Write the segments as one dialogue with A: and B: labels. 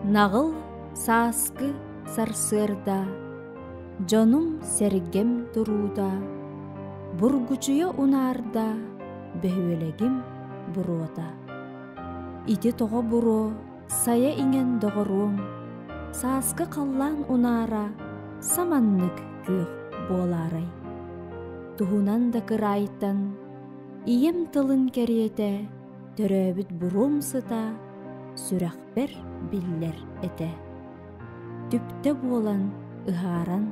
A: Нағыл саскы сарсырда, жонум сергем туруда, бургучуя унарда, бөхөлегим бурода. Ити тоға буро, сая инген доғыруң, саскы қаллан унара, саманнык күйх боларай. Тухунан да кырайтан, ием тылын керете, төрөбіт бурум сыта, сүрәхбер биллер эте. Түпте болан ыхаран,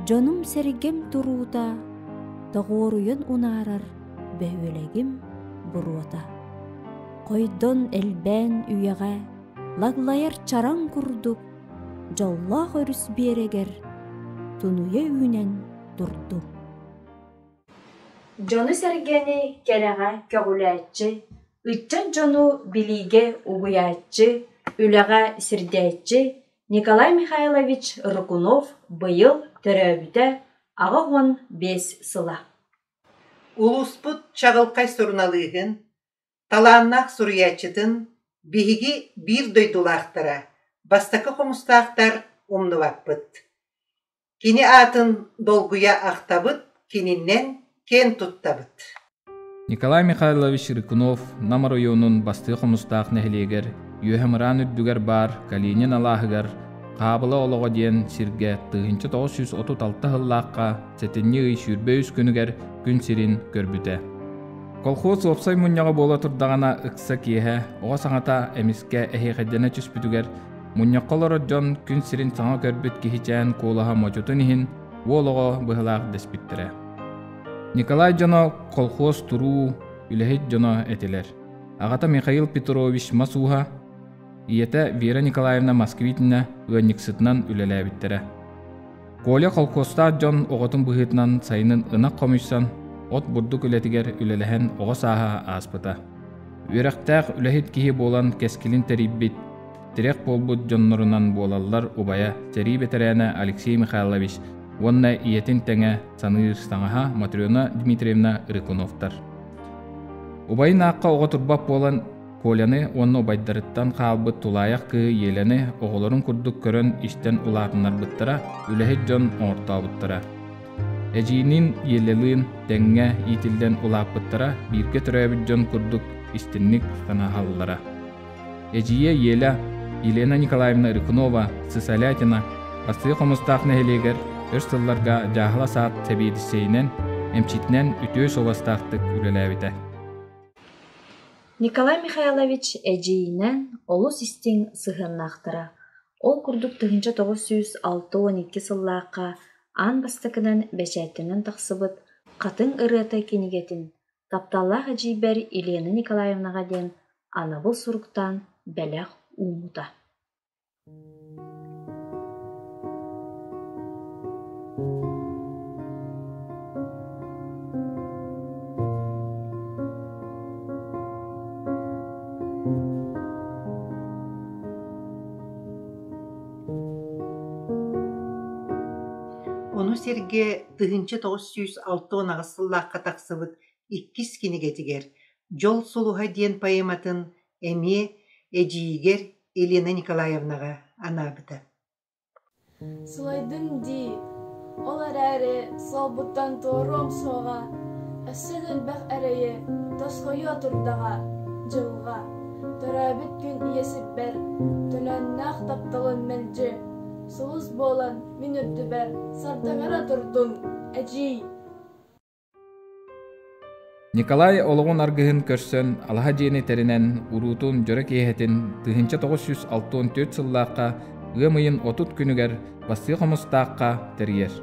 A: жонум сергем туруда, тоғоруйын унарар, бөхөлегим бурода. Койдон элбен үйеге, лаглайар чаран курдук, жоллах өрүс берегер, тунуя үйнен турду. Жону сергени кереге көгүләтчі, ытчан жону билиге угуятчы, үлеге сирдәтчі Николай Михайлович Рыкунов быйыл төрөбүтә ага 15 сыла.
B: Улуспут чагылкай сурналыгын, талааннах суруячытын, биһиги бир дойдулаахтара, бастакы хомустаахтар умнубаппыт. Кини атын долгуя ахтабыт, кининнен кен туттабыт.
C: Николай Михайлович Рыкунов Намар районун бастыы хомустаах нехилегер, юхемран үддүгер бар, Калинин алаахыгар, қабылы олығы ден сирге 1936 хыллааққа сетінні үй сүрбөйіз күнігер күн сирин көрбүтэ. Колхоз опсай мұнняға бола тұрдағана ықса киеhe, оға саңата әміске әхеқедені түспүтігер, мұнняққалары жон күн сирин саңа көрбүт кихичән қолаға мочутын ихин, олығы бұхылақ деспіттірі. Николай жоно колхоз туру үлехет жоно этелер. Ағата Михаил Петрович Масуха, иете Вера Николаевна Москвитина ығынниксытынан үлеләбіттірі. Коля колхозта жон оғытын бұхытынан сайынын ынақ комишсан, от бурдук үлетігер үлеләхен оға саға аспыта. Үйрәқтәқ үлехет кихи болан кескілін тәриббит, тірек болбут жоннорынан болалар убая тәрибетерәне Алексей Михайлович, онна иетін тәңе саныр саңаға Матрена Дмитриевна Рыкуновтар. Убайын аққа оға турбап болан Коляны онны обайдарыттан қалбыт тулаяқ күйі елені оғыларын күрдік көрін іштен ұлатынар бұттыра, үләхет жон оңырта бұттыра. Әжейінің елеліін тәңге итілден ұлап бұттыра, бірге түрәбіт жон күрдік іштеннік қанағалылара. Әжейе елі Елена Николаевна Рыкунова Сысалятина бастығы қомыстақ нәхелегер өз сылларға жағыла саат сәбейдісейінен әмчитінен үтөй совастақтық үлеләбіті.
A: Николай Михайлович әжейінен олу систен сығыннақтыра. Ол күрдік 1906-12 сыллаққа ан бастықынан бәшәттінен тақсыбыт қатын ұрыта кенегетін тапталлақ әжейбер Елена Николаевнаға ден анабыл сұруқтан бәләқ умута.
B: Onu serge 1906 ағысыллаққа тақсыбыт 2 кенегетігер, жол сұлуға ден поэматын әме әжейгер Елена Николаевнаға анабыты.
D: Сылайдың ди, олар әрі салбыттан тором соға, әсін әлбәқ әрейі тасқойы тұрдаға, жылға, төрәбіт күн иесіп бәр, түнәннақ тапталын мәлжі, соғыз болан мен өтті бәр, сардағара тұрдың, әжей.
C: Николай олығын арғығын көрсөн алаға жені тәрінен ұруутун жөрі кейхетін 1964 сыллаққа ғымайын 30 күнігер бастығы қомыстаққа тәргер.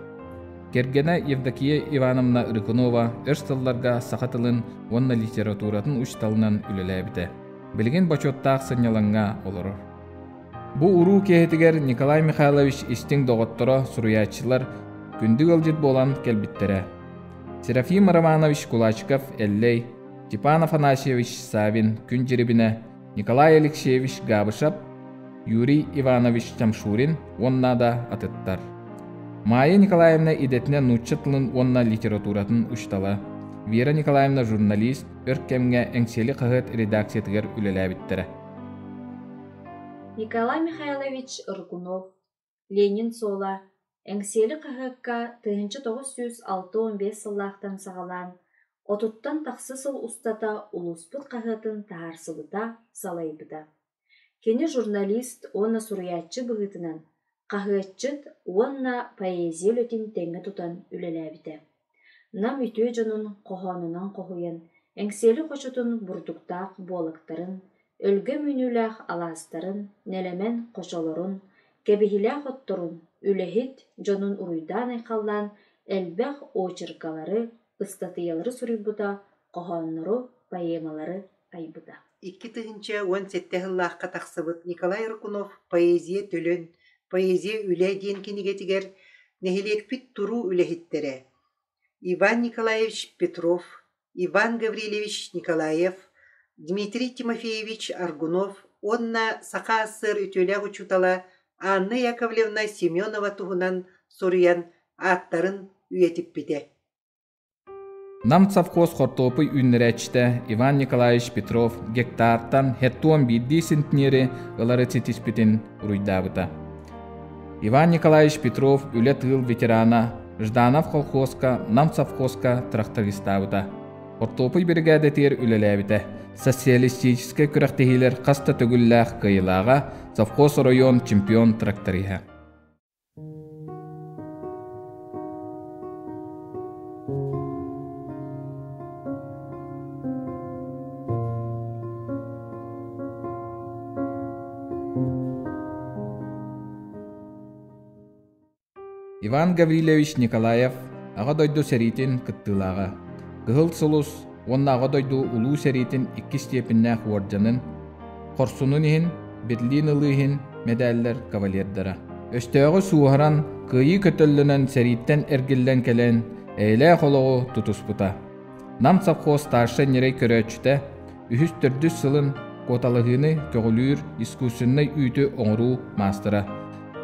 C: Кергені Евдокия Ивановна Рыкунова өрс тылларға сақатылын онна литературатын ұшталынан үлеләбіті. Білген бачоттақ сыняланға олырыр. Бұ ұру кейхетігер Николай Михайлович істің доғыттыры сұруячылар күндік өлжет болан кәлбіттері. Серафим Романович Кулачков Эллей, Степан Афанасьевич Савин күн жеребіне, Николай Алексеевич Габышап, Юрий Иванович Чамшурин онна да атыттар. Майя Николаевна идетіне нуччатлын онна литературатын ұштала. Вера Николаевна журналист, өркемге әңселі қағыт редакциятығыр үлеләбіттірі.
A: Николай Михайлович Ыргунов, Ленин сола, әңсели қағыққа 1906-15 сыллақтан сағалан, отуттан тақсы сыл ұстата улуспыт қағытын тағарсыбыта салайбыда. Кені журналист оны сұруятчы бұғытынан, қағытчыт онна поэзия өтін тәңі тұтан үлеләбіді. Нам үтө жонун қоғанынан қоғуян, әңсели қошытын бұрдықтақ болықтарын, өлгі мүніләқ аластарын, нәлемен қошаларын, кәбихиләқ оттырын, үлехит жонун уруйдан айқаллан, әлбәқ очыркалары, ыстатыялары сұрайбыда, қоғанныры, поэмалары айбыда.
B: 2017 тақсыбыт Николай Рыкунов поэзия төлөн, поэзия үле ден кенегетигер, нехелекпит туру үлехиттере. Иван Николаевич Петров, Иван Гаврилевич Николаев, Дмитрий Тимофеевич Аргунов, онна сақа сыр үтөләг учутала Анна Яковлевна Семенова туғынан соруян аттарын үйетіп біде.
C: Нам совхоз хортопы үннерәчті Иван Николаевич Петров гектартан хеттуан бидди сентнері ылары цетиспетін уруйдабыта. Иван Николаевич Петров үлі тыл ветерана Жданов колхозка, нам совхозка трактористабыта. Хортопы бригадетер үлеләбіті. Социалистический күрәқтігілер қаста түгілләқ қиылаға совхоз район чемпион тракториға. Иван Гаврилевич Николаев аға дойду сәритін кыттылаға. Гығыл сылус, онна аға дойду улу сәритін 2 степіннәқ орденын, қорсунын ехін, бетлин ылығын медаллер кавалердара. Өстөғі суғаран күйі көтілінен сәриттен әргілден кәлен әйлә қолығы тұтыспыта. Нам совхоз старшы нерей көрәчті, 3-4 сылын коталығыны көгілір искусынны үйті оңыру мастыра.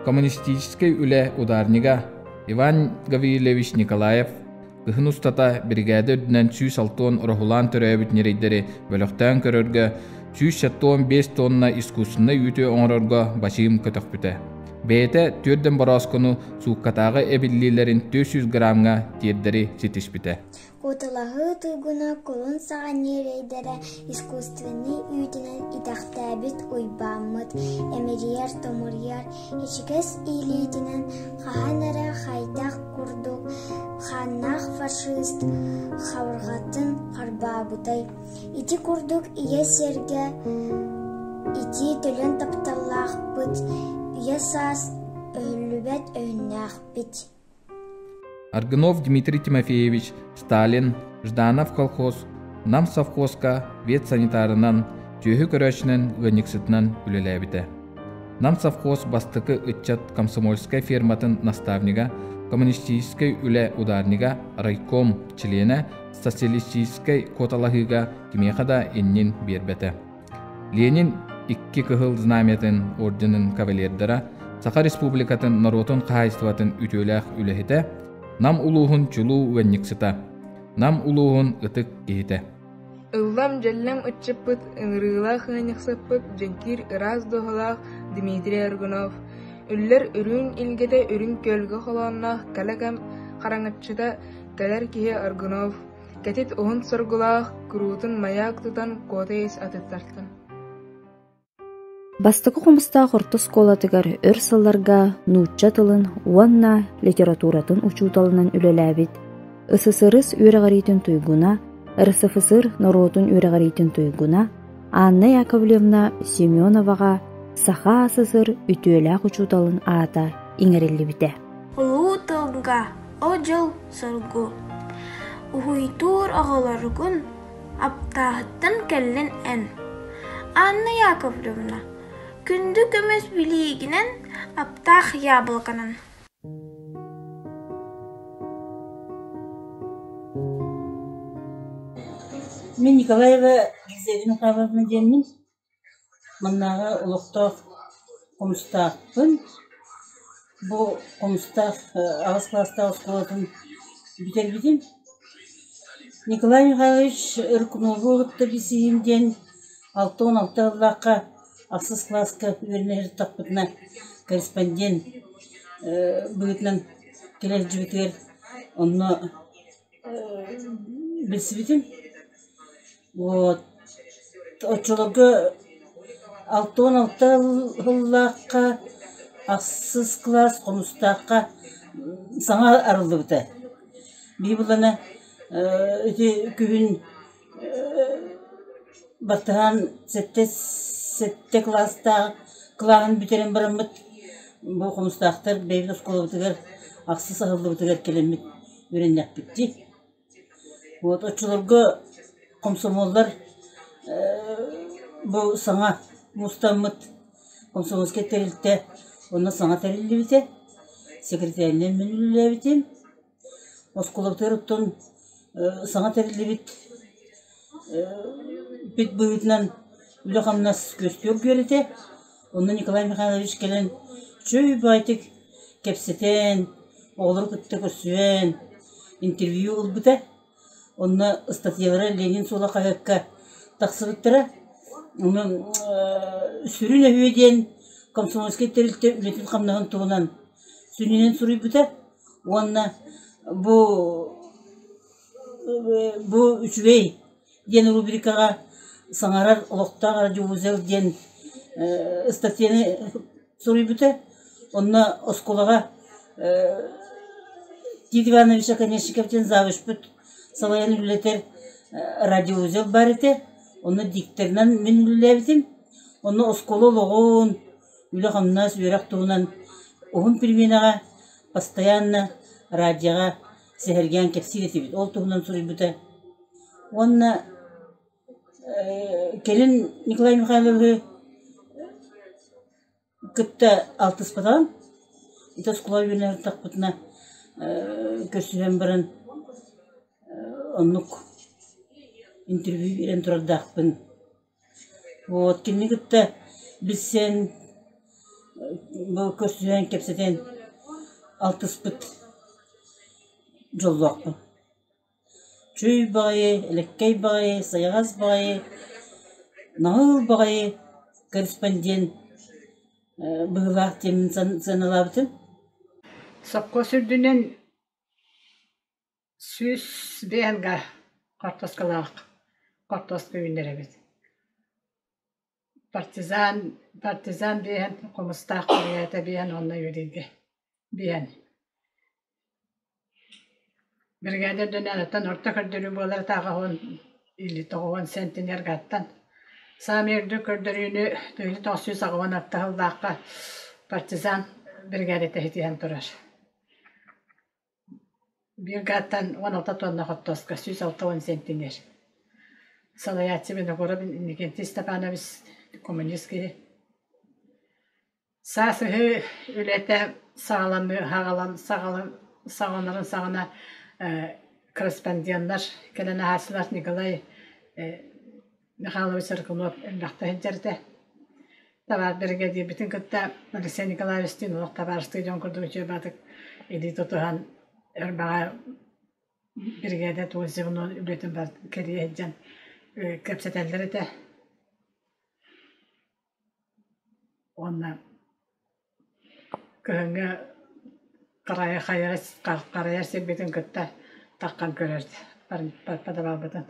C: Коммунистический үле ударнига Иван Гаврилевич Николаев кыхын устата бригада өдінен 106 орахулан төрәбіт нерейдері бөліқтен көрерге 175 тонна искусынны үйті оңырырға башым көтік біті. Бәйті түрден бараскону суққатағы әбіллилерін 400 грамға тердері сетіш біті.
E: Коталағы тұйгуна колын саған нерейдері искусственный үйдінен идақтабит ойбамыд, әмерияр томырияр, ешігіз илейдінен қағанары қайдақ күрдік, қаннақ фашист қавырғатын қарбабыдай. Иті күрдік ие серге, иті төлін тапталақ бұд, ие сас өлібет өйнақ бит.
C: Аргунов Дмитрий Тимофеевич, Сталин, Жданов колхоз, нам совхозка ветсанитарынан, түйі көрәшінен ғыниксытынан үлеләбіті. Нам совхоз бастықы үтчат комсомольская ферматын наставнига, коммунистической үле ударнига, райком члена, социалистической коталағыға кемеқада еннен бербеті. Ленин 2 кығыл знаметін орденін кавалердара, Саха республикатын народын қайыстыватын үтөләқ үлехіті, нам улуғын чулу вәнниксіта, нам улуғын ұтық кейті.
F: Ыллам жәлләм үтчіппіт, ыңырылақ ғанықсыппіт, жәнкир ыраз доғылақ Дмитрий Аргунов. Үллер үрін илгеде үрін көлгі қоланнақ кәләкәм қараңытчыда кәләр кеге Аргунов. Кәтет оғын сұрғылақ, күрутын маяк тұтан котейс атыттартын.
A: Бастықы құмыста құрты сколатығар өр сылларға нұтча тылын, уанна литературатын учуталынан үлеләбіт, СССР үйрағаритін туйгуна, РСФСР народын үйрағаритін туйгуна, Анна Яковлевна Семеноваға Саха СССР үтөләқ учуталын ата иңерелі біте.
E: Улу тылға ожыл сылгу. Ухуйтур ағаларығын аптағыттан кәлін ән. Анна Яковлевна күнді көмес білігінен аптақ ябылғанын.
G: Мен Николаева Елизавета Павловна денмін. Мұндағы ұлықтақ қомыстақпын. Бұл қомыстақ ағыз кластағы сколатын бітер бітем. Николай Михайлович Рыкунову ұлықты бесейімден 6-16 лаққа Аксыз класска үйренер тақпытына корреспондент бүгітнен келер жібітер онны білсібітім. Вот. Очолығы 6-16 ғыллаққа ақсыз класс қомыстаққа саңа арылды бұта. Бейбіліні күбін бартыған сетте класстағы қылағын бүтерен біріміт бұл қомыстақтар бейбіл ұсколы бұтығар ақсыз ағылды бұтығар келемет өреннәк бітті. Вот, очолығы комсомолдар бұл саңа мұстамыт комсомолске тәрілті, оны саңа тәрілі біте, секретарінен мүнілі бітем. Осколаптар ұттын саңа тәрілі біт, бит бұйытынан үлі қамнас көстер көріте. Оны Николай Михайлович келен чөй байтық кепсетен, оғылыр күтті көрсуен, интервью ұлбыта. Оны статьялары Ленин сола қағаққа тақсыбыттыра. Оны сүрін өйден комсомольский тәрілті үлетін қамнағын туғынан сүрінен сұрый бұта. Оны бұл үшвей ден рубрикаға саңарар ұлықтақ радиовузел ден статьяны сұрый бұта. Оны осколаға Тит Ивановича Конечниковтен завыш бұт. Салаян үлетер радиозел бар еті, оны диктернан мен үлелебітім, оны осколы лоғын, үлі қамнас өрақ туғынан оғын перменаға постоянно радиоға сәхерген кепсир етебет. Ол туғынан сұрай бұта. Оны келін Николай Михайловы күтті алтыс патаған, ет осколы өрнер тақпытына көрсүйен бірін оннук интервью берен тұрардақпын. Вот, кенне күтті білсен бұл көрсүйен кепсетен алтыс бұт жолуақпын. Чөй бағайы, әлеккей бағайы, саяғаз бағайы, нағыл бағайы корреспондент бұғылақ темін саналабытын.
H: Сапқа сүрдінен сүз бейінға қартаскалақ, қартас күйіндер әбет. Партизан бейін, қомыстақ құрияты бейін, онына үйрейді бейін. Бригадир дүнянаттан орта көрдірі болар тағы 10 сентинер ғаттан. Самерді көрдіріні 900 ағуан аттағылдаққа партизан бригадир тәхетейін тұрар. Bir gatan 16 tonna hottoska, 160 sentiner. Salayatçı beni korabın, nikenti Stepanovich komünistki. Sasıhı ülete sağlamı, sağlanların sağına korrespondenler, gelen ahasılar Nikolay Mikhailovich Rıkınov emlakta hecerde. Tabar brigadier bütün kıtta Alexey Nikolayevich'tin olaq tabar stadion kurduğu için batık edit otuhan Erbağa brigade tuğuzi bunu üretim var keriye edeceğim. Kapsatelleri de onunla köyüne karaya sebebin kıtta takkan görürdü. Parpada babıdan.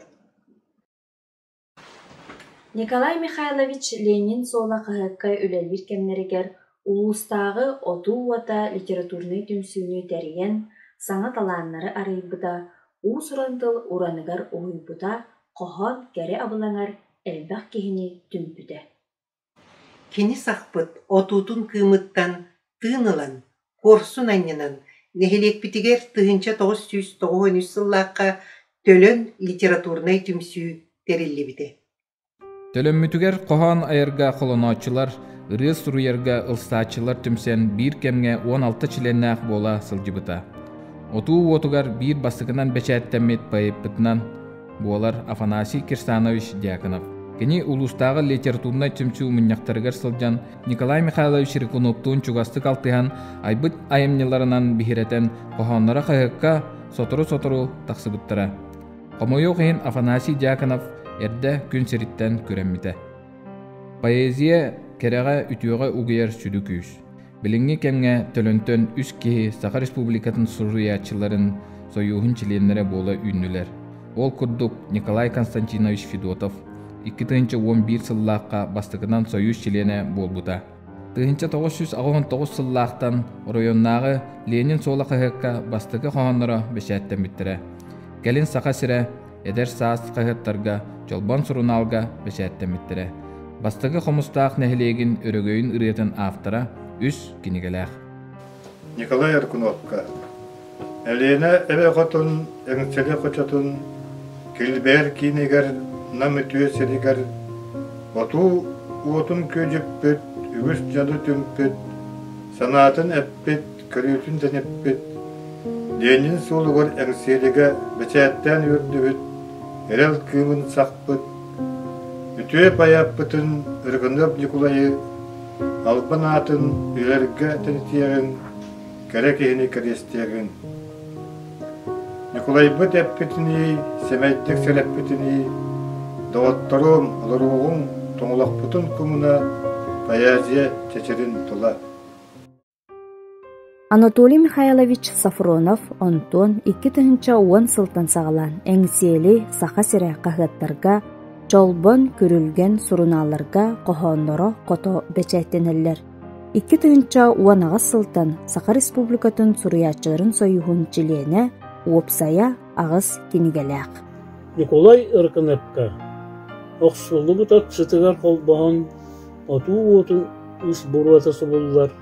A: Николай Михайлович Ленин сола қағыққа өлелбір кемнерігер улустағы оту-ота литературный түмсүүнү тәрген саңа таланнары арайбыда, уусурантыл ураныгар уйбыда, қохон кәрі абылаңар әлбәқ кехini түмпүдә.
B: Кені сақпыт отутун кымыттан тыынылан, корсун аннынан, нехелек битигер 1993 сыллаққа төлөн литературный түмсүү терилли бите.
C: Төлөммүтүгер кохон айырга колоноочулар, ырыс суруярга ылстаачылар түмсен бир кемге 16 чиленнах бола сылжыбыта. Отуу отугар бир бастыгынан бечәттәмет пайыппытынан болар Афанасий Кирсанович Дьяконов. Кени улустагы литературный түмсүү муньяктарыгар сылжан Николай Михайлович Рыкуновтун чугастык алтыхан айбыт айымняларынан бихиретен кохоннара кайыкка сотору таксыбыттара. Комойо Афанасий Дьяконов эрде күн сериттен көрәммите. Поэзия кереға үтüöҕe угуяр сүдү күүс. Билинги кемге төлөнтөн үс киһи Саха Республикатын суруячыларын союхун членнере бола үннүлер. Ол курдук Николай Константинович Федотов 2011 сыллааққа бастыгынан союз члене болбута. 1999 сыллаақтан районнағы Ленин сола қағыққа бастығы қоғанлары бешәттен біттірі. Келин Саха сірі эдер саас қағыттарға жолбан сұруналға бешәттен біттірі. Бастығы қомыстақ нәхілегін өрөгөйін ұретін автора үс кенегеләқ.
I: Николай Аркуновка. Әлені әбе қотын, әңселі қочатын, келбер кейнегер, намытуе серегер, оту уотун көжіппет, үгіс жады түмпет, санатын әппет, көретін тәнеппет, Ленин солығыр әңселігі бәчәттен өрдібіт, әрел кымын сақпыт, үтуе паяппытын, ұрғынып Николайы, албан атын, үйлерге тәнетегін, кәрек ехіне кәрестегін. Николай бұт әппетіні, семәйттік сәләппетіні, дауаттарым, алыруғын, тоңылақ бұтын күміна, поэзия чечерин тұла.
A: Анатолий Михайлович Сафронов онтон 2010 сылтан сағалан әңсиели Саха сірі қағыттарға, жолбон көрілген сұруналарға қоғанлары қото бәчәттенелер. 2010 сылтан Саха Республикатын суруячыларын союхун члене уопсая ағыз кенегеләқ.
J: Николай Аркуновка. Оқсулы бұтат сытығар қолбаған, оту-отын үс бұруатасы болылар.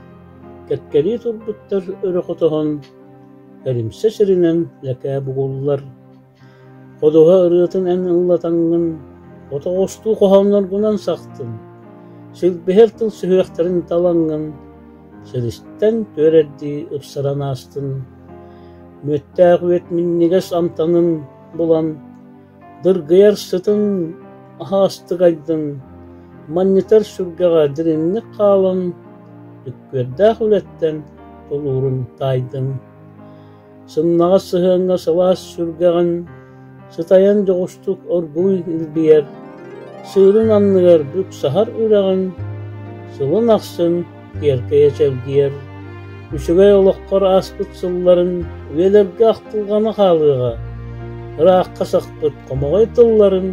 J: Кәткәли тұрбыттар өрі қотаған, әлімсе сірінен ләкә бұғылылар. Қодуға ұрытын ән ұллатаңын, ота қосту қоғамлар бұнан сақтын. Сілбехер тыл сүйектарын талаңын, сілістен төрәдді ұпсаран астын. Мөттәғ өт миннегес амтанын болан, дыргыяр сытын ағасты қайдын, маннетар сүргеға дірінні қалын, үккөрдәғ үлеттен толурын тайдын. Сыннаға сығыңға салас сүргеғын, сытаян жоғыстық оргуй үлбиер, сырын анныгар бүк сахар үрәғын, сылын ақсын керкея чәлгиер. Үшігай олыққар аспыт сылларын өелерге ақтылғаны қалыға, ұраққа сақпыт қомағай тылларын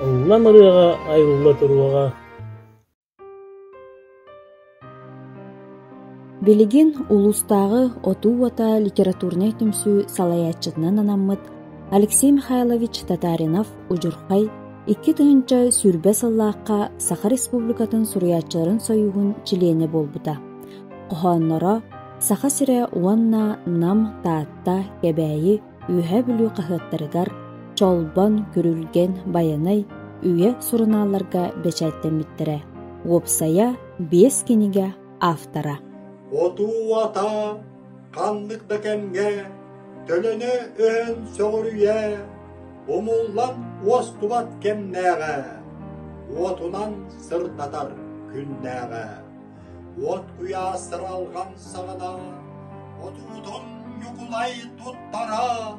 J: ұлла мұрыға айылла тұруға.
A: Билигин улустағы оту-ота литературный түмсі салаячытынан анаммыт Алексей Михайлович Татаринов ұжырқай 2 сүрбе сыллаққа Саха Республикатын суруячыларын союғын члене болбыта. Қоғанлары Саха сірі уанна нам таатта кәбәйі үйе бүлі қағыттарығар, чолбан көрілген баянай үйе сұруналарға бәчәттен біттірі. Уопсая 5 кенеге автора.
K: Оту-ата қандық бәкемге, төліні өн соғырүйе, ұмыллан остубат кемнәғі, отунан сыртатар күннәғі. От құя сыралған сағына, отудың юқылай тұттара,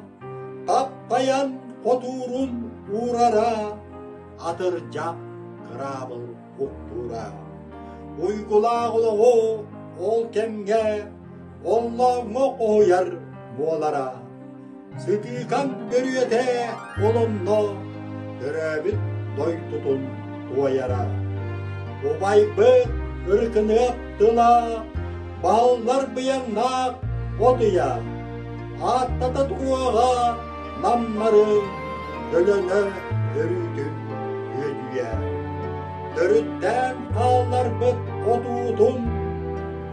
K: таппаян қотурын урара, атыр жақ қырабыл ұқтура. Уйгулағылығы ол кемге, оллаңы қойар болара. Сытықан көрүйете олымны, түрәбіт дой тұтын туаяра. Обай бұт үркініп тұла, баллар бұяннақ отыя. Аттата тұруаға наммары, өліні өрүтін өдүйе. Түріттен қалар бұт отуытын,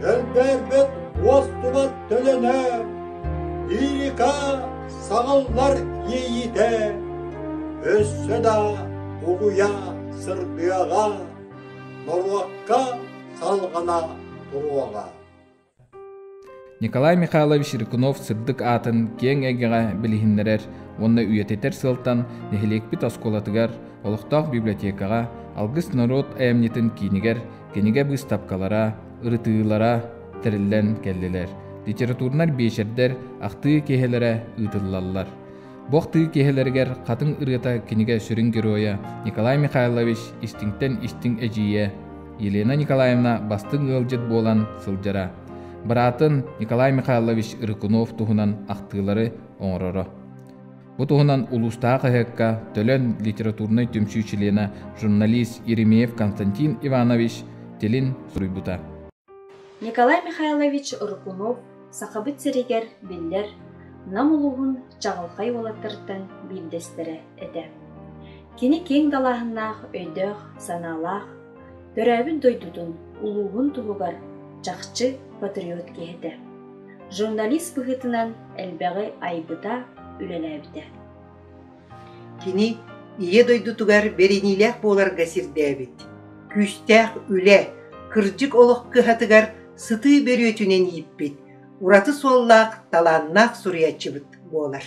K: өлбер бұт остубат төліні, лирика сағаллар ейіте, өссі да ұғуя сырдыяға, Норуаққа салғана тұруаға.
C: Николай Михайлович Рыкунов сырдык атын кең эгеға білігінлерер, онна үйететер сылтан нехилекпит осколатыгар, олықтақ библиотекаға, алгыс народ әйемнетін кейнігер, кенеге біз тапкалара, ырытыылара тіріллен келділер. Литературнар бейшердер ақты кехелері ұтылалар. Боқты кехелергер қатын ырыта кенеге сүрін героя Николай Михайлович истиңтен истиң әжие, Елена Николаевна бастың ылжыт болан сылжара. Баратын Николай Михайлович Ырыкунов туһунан ақтылары оңроро. Бу туһунан улустаа кыһыкка төлөн литературный түмсүүчүлена журналист Еремеев Константин Иванович телин суруйбута.
A: Николай Михайлович Ырыкунов сақабыт серегер биллер намулуғын чағылқай олаттырттан билдестере эте. Кені кең далаһыннаах өйдөөх санаалаах төрәбін дойдудун улуғын туғығар чақчы патриот кехете. Журналист бұғытынан әлбәғі айбыта үлеләбіде.
B: Кини ие дойдутугар беренилях боларга сирдәбит. Күстәх үле, кыржык олық кыхатыгар сыты берөтүнен иппит. Ураты соллақ таланнақ суриячыбыт болар.